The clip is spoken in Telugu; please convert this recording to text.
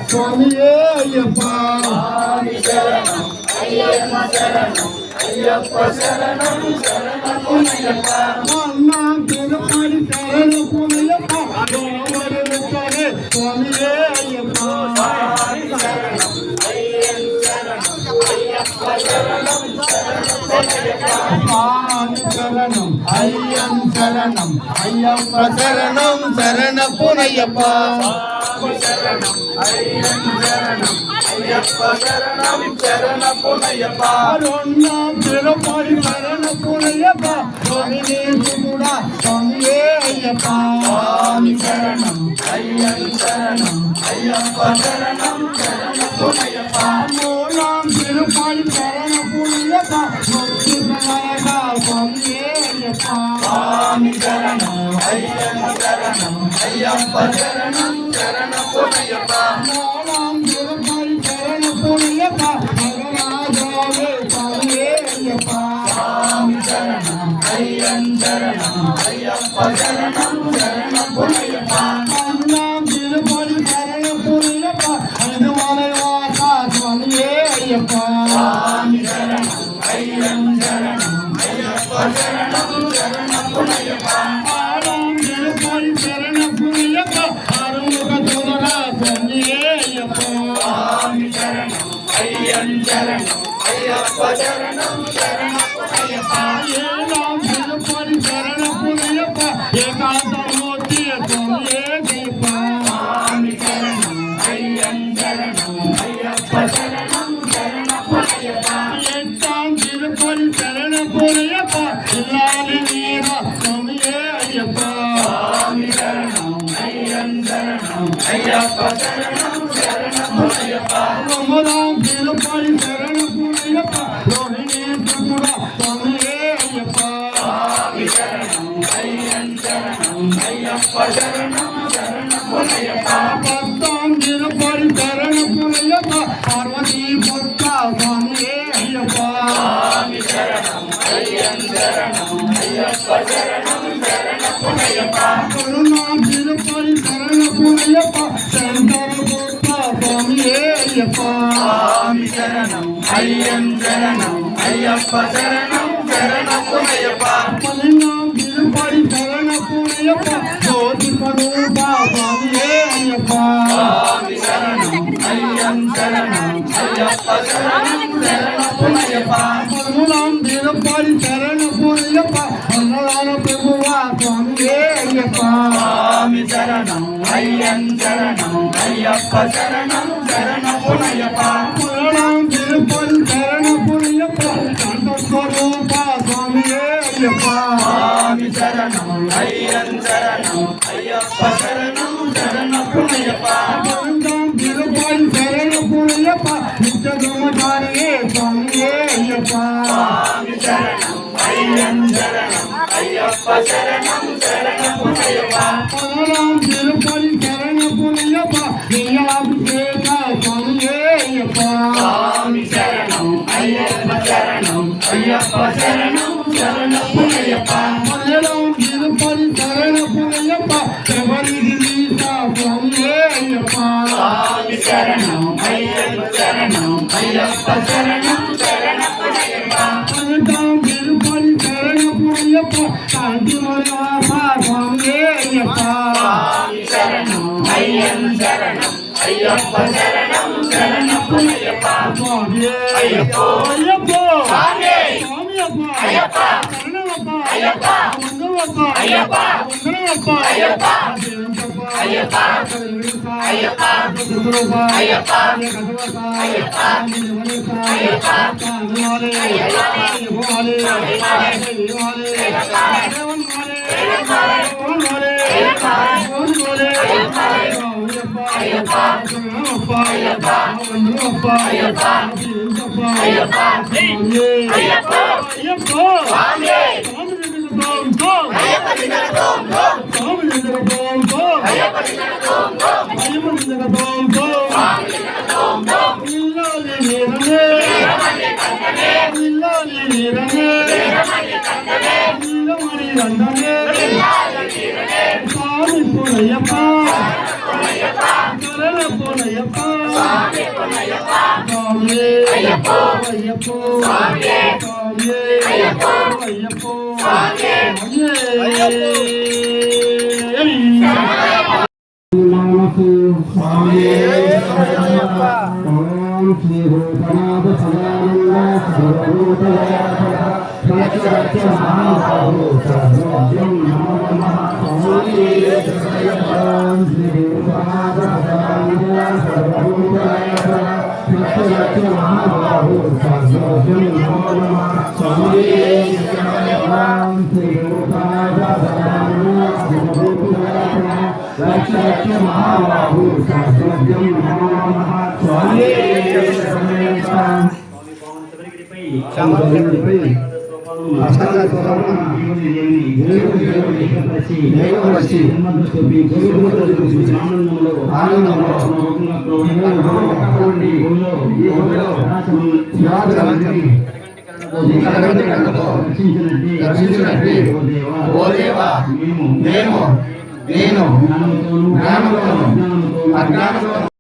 స్వామియే అయ్యప్ప అయ్యప్ప శరణం శరణమయ్యప్ప అన్న తిరుపతి శరణమయ్యప్ప స్వామియే అయ్యప్ప శరణం అయ్యం శరణం అయ్యప్ప శరణం శరణపునయ్యప్ప శరణం అయ్యం శరణం అయ్యప్ప శరణం శరణపునయ్యప్ప తిరుపతి శరణపునయ్యప్ప స్వామిని కూడా స్వామియే అయ్యప్ప స్వామి శరణం అయ్యం శరణం అయ్యప్ప శరణం శరణపునయ్యప్ప మూలం తిరుపతి శరణపునయ్యప్ప స్వామియే అయ్యప్ప స్వామి శరణం అయ్యం శరణం అయ్యప్ప శరణం శరణపునయ్యప్ప మూలం తిరుపతి శరణపునయ్యప్ప స్వామియే అయ్యప్ప స్వామి శరణం అయ్యం శరణం అయ్యప్ప శరణం శరణపునయ్యప్ప మూలం తిరుపతి శరణపునయ్యప్ప స్వామియే అయ్యప్ప స్వామి శరణం అయ్యం శరణం అయ్యప్ప శరణం శరణపునయ్యప్ప తిరుపతి శరణపునయ్యప్ప ఆరుముఖ చూడ స్వామియే అయ్యప్ప స్వామి శరణం అయ్యం శరణం అయ్యప్ప శరణం శరణపునయ్యప్ప తిరుపతి శరణపునయ్యప్ప ఏకాంతమూర్తి స్వామియే అయ్యప్ప స్వామి శరణం అయ్యం శరణం అయ్యప్ప శరణం శరణపునయ్యప్ప తిరుపతి శరణపునయ్యప్ప ఇల్లాలి వీర స్వామియే అయ్యప్ప స్వామి శరణం అయ్యం శరణం అయ్యప్ప శరణం శరణపునయ్యప్ప కొమరం తిరుపతి శరణపునయ్యప్ప రోహిణి త్రిపుర స్వామియే అయ్యప్ప స్వామి శరణం అయ్యం శరణం అయ్యప్ప శరణం శరణపునయ్యప్ప పద్మం తిరుపతి శరణపునయ్యప్ప పార్వతీ పుత్ర స్వామియే అయ్యప్ప స్వామి శరణం అయ్యం శరణం అయ్యప్ప శరణం శరణపునయ్యప్ప కరుణాం తిరుపతి శరణపునయ్యప్ప శంకర పుత్ర స్వామియే అయ్యప్ప స్వామి శరణం అయ్యం శరణం అయ్యప్ప శరణం శరణపునయ్యప్ప పలినాం తిరుపతి శరణపునయ్యప్ప జ్యోతి స్వరూప స్వామియే అయ్యప్ప స్వామి శరణం అయ్యం శరణం అయ్యప్ప శరణం శరణపునయ్యప్ప పరములాం తిరుపతి శరణపునయ్యప్ప అన్నదాన ప్రభువ స్వామియే అయ్యప్ప స్వామి శరణం అయ్యం శరణం అయ్యప్ప శరణం శరణపునయ్యప్ప పురాణం తిరుపతి శరణపునయ్యప్ప కంఠస్వరూప స్వామియే అయ్యప్ప స్వామి శరణం అయ్యం శరణం అయ్యప్ప శరణం శరణపునయ్యప్ప తిరుపతి శరణపునయ్యప్ప నిత్య బ్రహ్మచారియే స్వామియే అయ్యప్ప స్వామి శరణం అయ్యం శరణం అయ్యప్ప శరణం శరణపునయ్యప్ప పరమం తిరుపతి శరణపునయ్యప్ప నీలాభిషేక స్వామియే అయ్యప్ప స్వామి శరణం అయ్యప్ప శరణం అయ్యప్ప శరణం శరణపునయ్యప్ప మల్లెలం తిరుపతి శరణపునయ్యప్ప శబరిగిరి స్వామియే అయ్యప్ప స్వామి శరణం అయ్యప్ప శరణం అయ్యప్ప శరణం శరణపునయ్యప్ప తిరుపతి శరణపునయ్యప్ప కాంతిమయ స్వామియే అయ్యప్ప స్వామి శరణం అయ్యం శరణం అయ్యప్ప శరణం శరణమయ్యప్ప స్వామి అయ్యప్ప అయ్యప్ప స్వామి స్వామి అప్ప అయ్యప్ప శరణమప్ప అయ్యప్ప వందనమప్ప అయ్యప్ప వందనమప్ప అయ్యప్ప అయ్యప్ప అయ్యప్ప అయ్యప్ప అయ్యప్ప నేను జ్ఞానంతోను అజ్ఞానంతోను